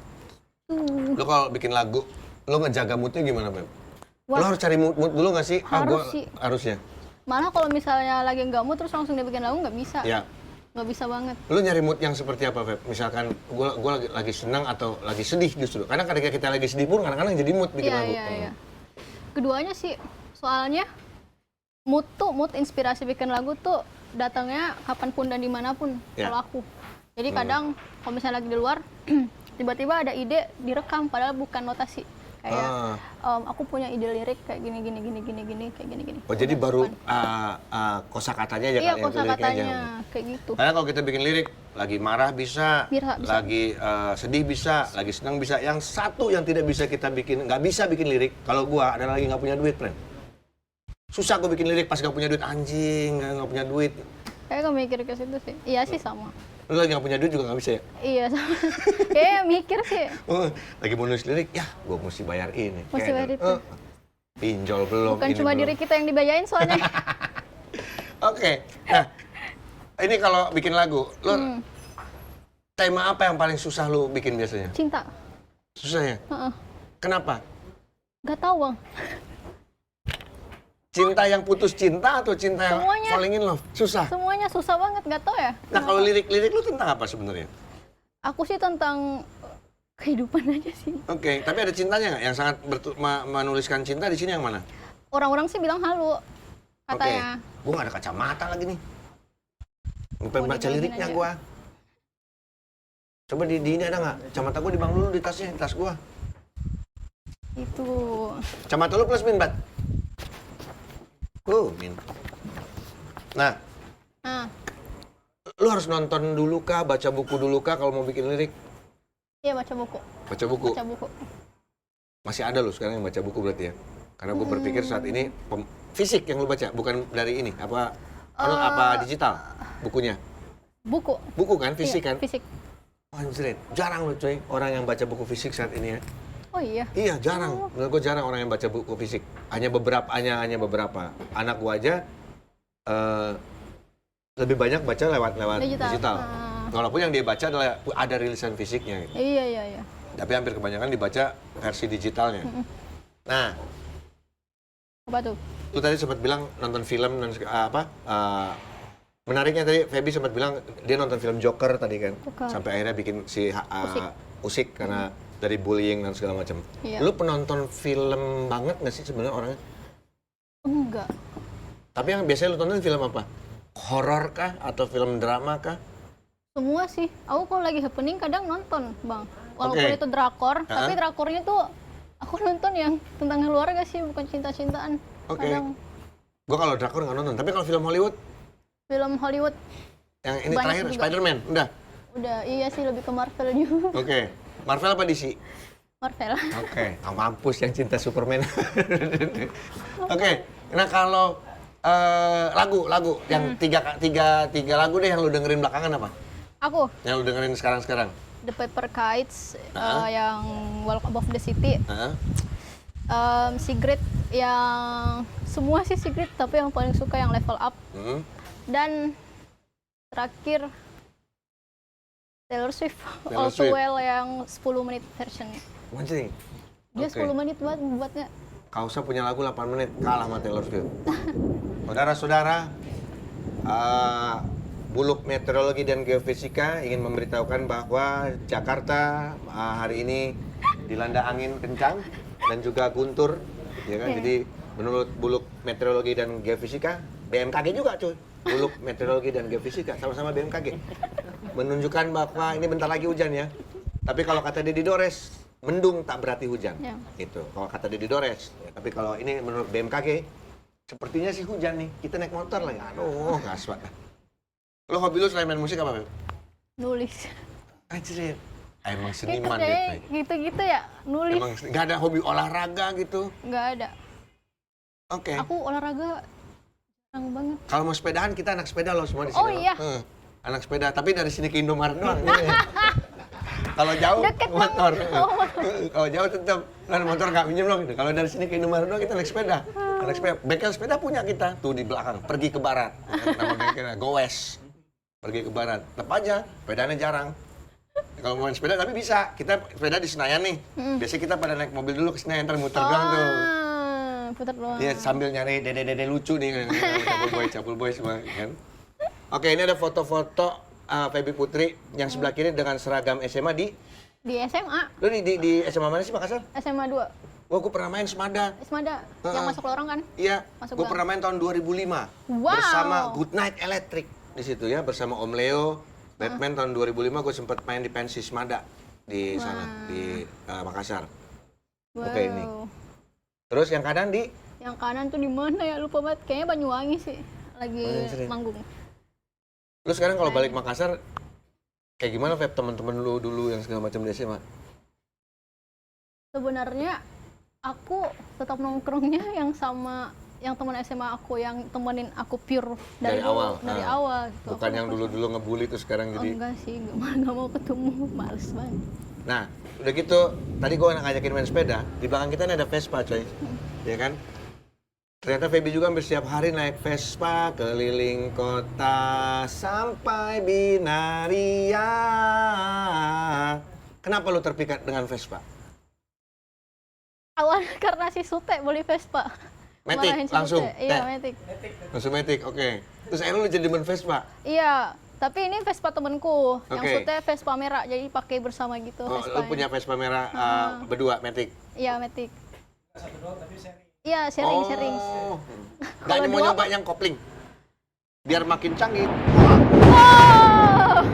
Lo kalau bikin lagu, lo ngejaga moodnya gimana, Beb? Lo harus cari mood dulu nggak sih? Harusnya. Malah kalau misalnya lagi nggak mood terus langsung dia bikin lagu nggak bisa. Ya. Nggak bisa banget. Lo nyari mood yang seperti apa, Beb? Misalkan gue lagi senang atau lagi sedih justru. Karena ketika kita lagi sedih pun kadang-kadang jadi mood bikin lagu. Iya. Keduanya sih, soalnya mood inspirasi bikin lagu tuh datangnya kapanpun dan dimanapun kalau aku. Jadi kadang kalau misalnya lagi di luar, tiba-tiba ada ide direkam padahal bukan notasi. Kayak aku punya ide lirik kayak gini kayak gini. Oh jadi baru kosakatanya aja Iya, kan, kosakatanya kayak gitu. Karena kalau kita bikin lirik, lagi marah bisa. Lagi sedih bisa, lagi senang bisa. Yang satu yang tidak bisa kita bikin, nggak bisa bikin lirik, kalau gua adalah lagi nggak punya duit, friend. Susah gua bikin lirik pas nggak punya duit, anjing, nggak punya duit. Kayak gak mikir ke situ sih. Iya sih sama. Lu lagi nggak punya duit juga nggak bisa ya? Iya sama. Kayak mikir sih. Lagi mau nulis lirik, ya gua mesti bayar ini. Mesti bayar itu. Pinjol belum. Bukan ini cuma belum. diri kita yang dibayain soalnya. Oke, nah ini kalau bikin lagu, lo tema apa yang paling susah lo bikin biasanya? Cinta. Susah ya? Kenapa? Gak tahu bang. Cinta yang putus cinta atau cinta yang Semuanya. falling in love? Susah. Semuanya susah banget, gak tahu ya. Nah kalau lirik-lirik lo tentang apa sebenarnya? Aku sih tentang kehidupan aja sih. Oke, tapi ada cintanya nggak? Yang sangat menuliskan cinta di sini yang mana? Orang-orang sih bilang halu, katanya. Gue nggak ada kacamata lagi nih. Pengen baca dibilangin liriknya aja. gue. Coba di ini ada nggak? Kacamata gue di bang dulu di tasnya, di tas gue. Itu. Kacamata lu plus min, Bat? Min. Nah, lu harus nonton dulu kah, baca buku dulu kah kalau mau bikin lirik? Iya baca buku. Baca buku? Baca buku. Masih ada lu sekarang yang baca buku berarti ya? Karena gue berpikir saat ini fisik yang lu baca, bukan dari ini. Apa digital bukunya? Buku. Buku kan, fisik Iya, kan? Fisik. Anjir, jarang loh coy orang yang baca buku fisik saat ini ya. Oh iya. Iya, jarang. Menurut gue jarang orang yang baca buku fisik. Hanya beberapa. Anak gue aja lebih banyak baca lewat digital. Walaupun yang dia baca adalah ada rilisan fisiknya. Gitu. Iya. Tapi hampir kebanyakan dibaca versi digitalnya. Nah, Apa tuh? lu tadi sempat bilang nonton film dan menariknya tadi Feby sempat bilang dia nonton film Joker tadi kan. Joker. Sampai akhirnya bikin si Usik karena dari bullying dan segala macam. Iya. Lu penonton film banget nggak sih sebenarnya orangnya? Enggak. Tapi yang biasanya lu tonton film apa? Horor kah atau film drama kah? Semua sih. Aku kalau lagi happening kadang nonton, Bang. Walaupun itu drakor, tapi drakornya tuh aku nonton yang tentang keluarga sih, bukan cinta-cintaan. Oke. Kadang Gua kalau drakor nggak nonton. Tapi kalau film Hollywood, film Hollywood yang ini banyak terakhir juga. Spider-Man, udah. Udah, iya sih lebih ke Marvel juga. Oke. Marvel apa DC? Marvel. Oke. Mampus yang cinta Superman. Oke. Nah kalau lagu yang tiga lagu deh yang lu dengerin belakangan apa? Aku Yang lu dengerin sekarang? The Paper Kites yang Walk Above the City. Secret yang semua sih Secret, tapi yang paling suka yang Level Up. Dan terakhir Taylor Swift All Too Well yang 10 menit version. Anjing. Dia 10 menit buatnya. Kausa punya lagu 8 menit, kalah sama Taylor Swift. Saudara-saudara, Buluk Meteorologi dan Geofisika ingin memberitahukan bahwa Jakarta hari ini dilanda angin kencang dan juga guntur, ya kan? Jadi menurut Buluk Meteorologi dan Geofisika, BMKG juga cuy. Buluk Meteorologi dan Geofisika sama-sama BMKG menunjukkan bahwa ini bentar lagi hujan ya. Tapi kalau kata Deddy Dores, mendung tak berarti hujan. Ya. Itu kalau kata Deddy Dores. Ya, tapi kalau ini menurut BMKG, sepertinya sih hujan nih. Kita naik motor lagi. Aduh, gaswat. Lo hobi lo selain main musik apa, Beb? Nulis. Anjir. Emang seniman Gitu deh, gitu. gitu-gitu ya, nulis. Emang nggak ada hobi olahraga gitu. Nggak ada. Oke. Aku olahraga jarang banget. Kalau mau sepedahan kita anak sepeda lo semua di sini. Oh iya. Anak sepeda, tapi dari sini ke Indomaret doang. Kalau jauh Deket motor. banget. Kalau jauh tetap motor nggak minjem loh. Kalau dari sini ke Indomaret doang kita naik sepeda. Anak sepeda, bengkel sepeda punya kita tuh di belakang. Pergi ke barat. Nama bengkelnya Goes. Pergi ke barat. Tetap aja, sepedanya jarang. Kalau mau main sepeda tapi bisa. Kita sepeda di Senayan nih. Biasanya kita pada naik mobil dulu ke Senayan, ntar muter doang tuh. Putar doang. Dia sambil nyari dede-dede lucu nih, cabul boy semua kan. Oke, ini ada foto-foto Feby Putri yang sebelah kiri dengan seragam SMA di Di SMA, lu di SMA mana sih Makassar? SMA 2. Wah, gue pernah main Semada. Semada, yang masuk lorong kan? Iya, Masuk gue gang. pernah main tahun 2005 Wow. bersama Goodnight Electric di situ ya, bersama Om Leo, Batman tahun 2005 gue sempat main di pensi Semada di sana di Makassar. Wow. Oke, ini. Terus yang kanan di Yang kanan tuh di mana ya? Lupa banget. Kayaknya Banyuwangi sih. Lagi sering. manggung. lu sekarang kalau balik Makassar kayak gimana Feb teman-teman lu dulu yang segala macam di SMA? Sebenarnya aku tetap nongkrongnya yang sama yang teman SMA aku yang temenin aku pure Dari dulu, awal? dari Ah. awal gitu. Bukan Aku yang dulu-dulu ngebully tuh sekarang Oh, jadi. enggak sih, nggak mau ketemu, males banget. Nah, udah gitu, tadi gue ngajakin main sepeda, di belakang kita nih ada Vespa coy, ya kan? Ternyata Feby juga hampir setiap hari naik Vespa keliling kota sampai Binaria. Kenapa lu terpikat dengan Vespa? Awalnya karena si Sute beli Vespa. Matic, Marahin si langsung? Sute. Iya, Teh? Matic. Langsung Matic, oke. Terus akhirnya lu jadi demen Vespa? Iya, tapi ini Vespa temenku. Yang Oke. Sute Vespa merah, jadi pakai bersama gitu Oh, Vespa. lu punya Vespa merah berdua, Matic? Iya, Matic. Satu doang tapi seri. Iya, sharing. Oh, gak Kalau mau dua nyoba yang kopling? Biar makin canggih. Wow!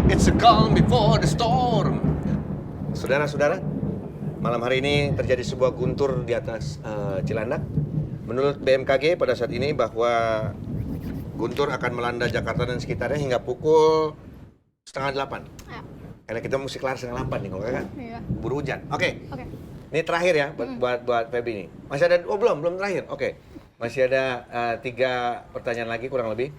It's a calm before the storm. Saudara-saudara, malam hari ini terjadi sebuah guntur di atas Cilandak. Menurut BMKG pada saat ini bahwa guntur akan melanda Jakarta dan sekitarnya hingga pukul 7:30. Ya, Karena kita mesti kelar 7:30 nih kalau kan. iya. Buru hujan. Oke. Oke. Ini terakhir ya buat Feby ini. Masih ada belum terakhir. Oke. Masih ada 3 pertanyaan lagi kurang lebih.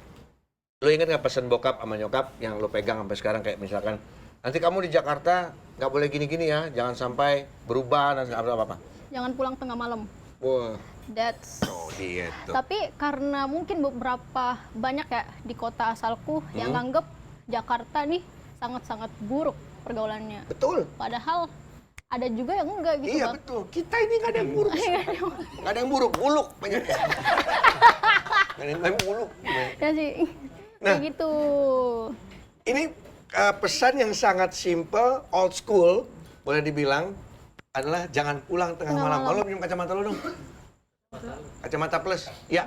Lo ingat nggak pesan bokap sama nyokap yang lo pegang sampai sekarang kayak misalkan nanti kamu di Jakarta nggak boleh gini-gini ya, jangan sampai berubah dan apa-apa. Jangan pulang tengah malam. Wah, That's gitu. Tapi karena mungkin beberapa banyak ya di kota asalku yang nganggep Jakarta nih sangat-sangat buruk pergaulannya. Betul. Padahal ada juga yang enggak gitu, Iya Bang. betul. Kita ini nggak ada yang buruk. Nggak ada yang buruk, buluk banyak. Nggak ada yang buluk. Ya sih. Nah. Kayak gitu. Ini pesan yang sangat simple, old school, boleh dibilang adalah jangan pulang tengah Tengah malam. malam. Kalau pinjam kacamata lu dong. Kacamata plus. Ya.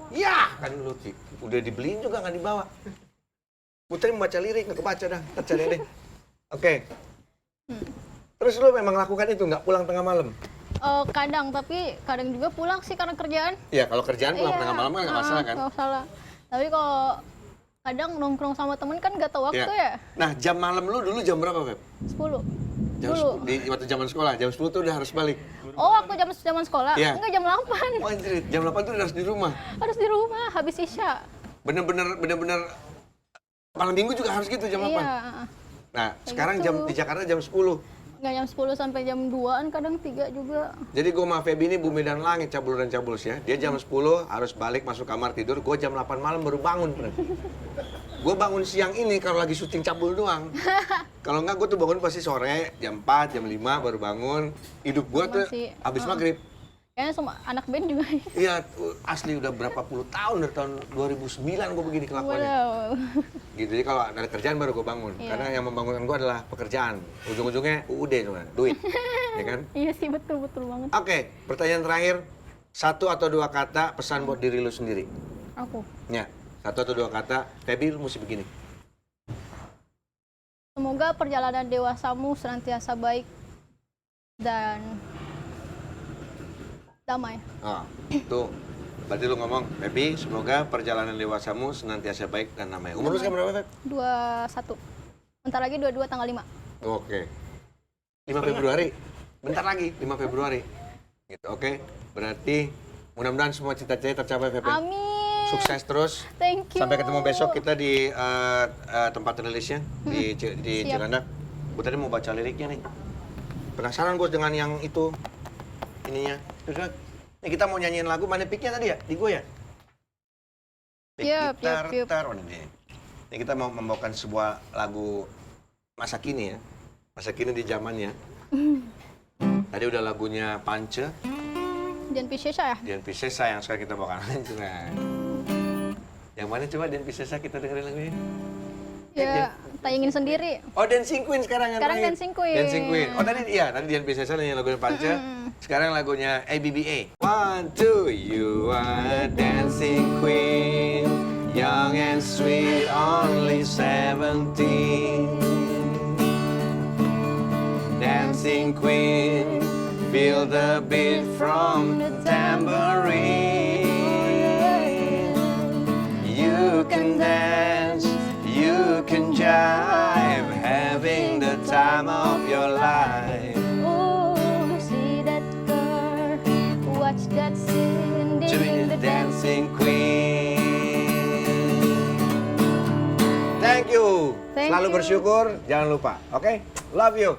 Ya, kan lu Ci. Udah dibeliin juga nggak dibawa. Putri membaca lirik, nggak kebaca dah. Ntar cari deh. Oke. Terus lu memang lakukan itu, nggak pulang tengah malam? Kadang, tapi kadang juga pulang sih karena kerjaan. Iya, kalau kerjaan pulang Iya. tengah malam kan nggak masalah kan? Nggak masalah. Tapi kalau kadang nongkrong sama temen kan nggak tahu waktu Iya. ya. Nah, jam malam lu dulu jam berapa, Feb? 10. Jam Dulu. 10, di waktu zaman sekolah, jam 10 tuh udah harus balik. Oh, aku zaman sekolah? Iya. Enggak, jam 8. Wah, anjir, jam 8 tuh udah harus di rumah. Harus di rumah, habis Isya. Bener-bener malam minggu juga harus gitu jam 8. Iya. Nah, sekarang gitu. jam di Jakarta jam 10. Nggak jam 10 sampai jam 2-an, kadang 3 juga. Jadi gue sama Feby ini bumi dan langit, cabul dan cabulus ya. Dia jam 10 harus balik masuk kamar tidur, gue jam 8 malam baru bangun. Gue bangun siang ini kalau lagi syuting cabul doang. Kalau enggak gue tuh bangun pasti sore, jam 4, jam 5 baru bangun. Hidup gue tuh Masih, habis maghrib. Kayaknya sama anak band juga. Iya, asli udah berapa puluh tahun, dari tahun 2009 gue begini kelakuannya. Wow. Gitu, jadi kalau ada kerjaan baru gue bangun. Iya. Karena yang membangunkan gue adalah pekerjaan. Ujung-ujungnya UUD cuma, duit. Ya kan? Iya sih, betul banget. Oke, pertanyaan terakhir. 1 atau 2 kata pesan buat diri lu sendiri. Aku. Ya, 1 atau 2 kata. Feby, lu mesti begini. Semoga perjalanan dewasamu senantiasa baik dan damai. Oh, tuh. Berarti lu ngomong, Feby, semoga perjalanan dewasamu senantiasa baik dan damai. Umur lu sekarang berapa, Feb? 21. Bentar lagi 22 tanggal 5. Oke. 5 Februari. Bentar lagi, 5 Februari. Gitu, oke. Berarti mudah-mudahan semua cita-cita tercapai, Feb. Amin. Sukses terus. Thank you. Sampai ketemu besok kita di tempat rilisnya di Siap. Cilandak. Gue tadi mau baca liriknya nih. Penasaran gue dengan yang itu ininya. Terus kan, nih kita mau nyanyiin lagu mana picknya tadi ya? Di gue ya? Pick Yap, gitar, yap, yap. gitar. Oh, ini kita mau membawakan sebuah lagu masa kini ya. Masa kini di zamannya. Tadi udah lagunya Pance, Dian Piscesa ya? Dian Piscesa yang sekarang kita bawakan juga. Yang mana coba Dian Piscesa kita dengerin lagunya? Ya, tayangin sendiri. Oh, Dancing Queen sekarang yang Sekarang terakhir. Dancing Queen. Dancing Queen. Oh, tadi Dian Piscesal yang lagunya Panca. Sekarang lagunya ABBA. 1, 2, you are a dancing queen, young and sweet, only 17. Dancing queen, feel the beat from the tambourine. You can dance, you can jive, having the time of your life. Oh, see that girl, watch that scene, Doing the dancing queen. Thank you. Thank Selalu you. bersyukur, jangan lupa. Oke? Love you.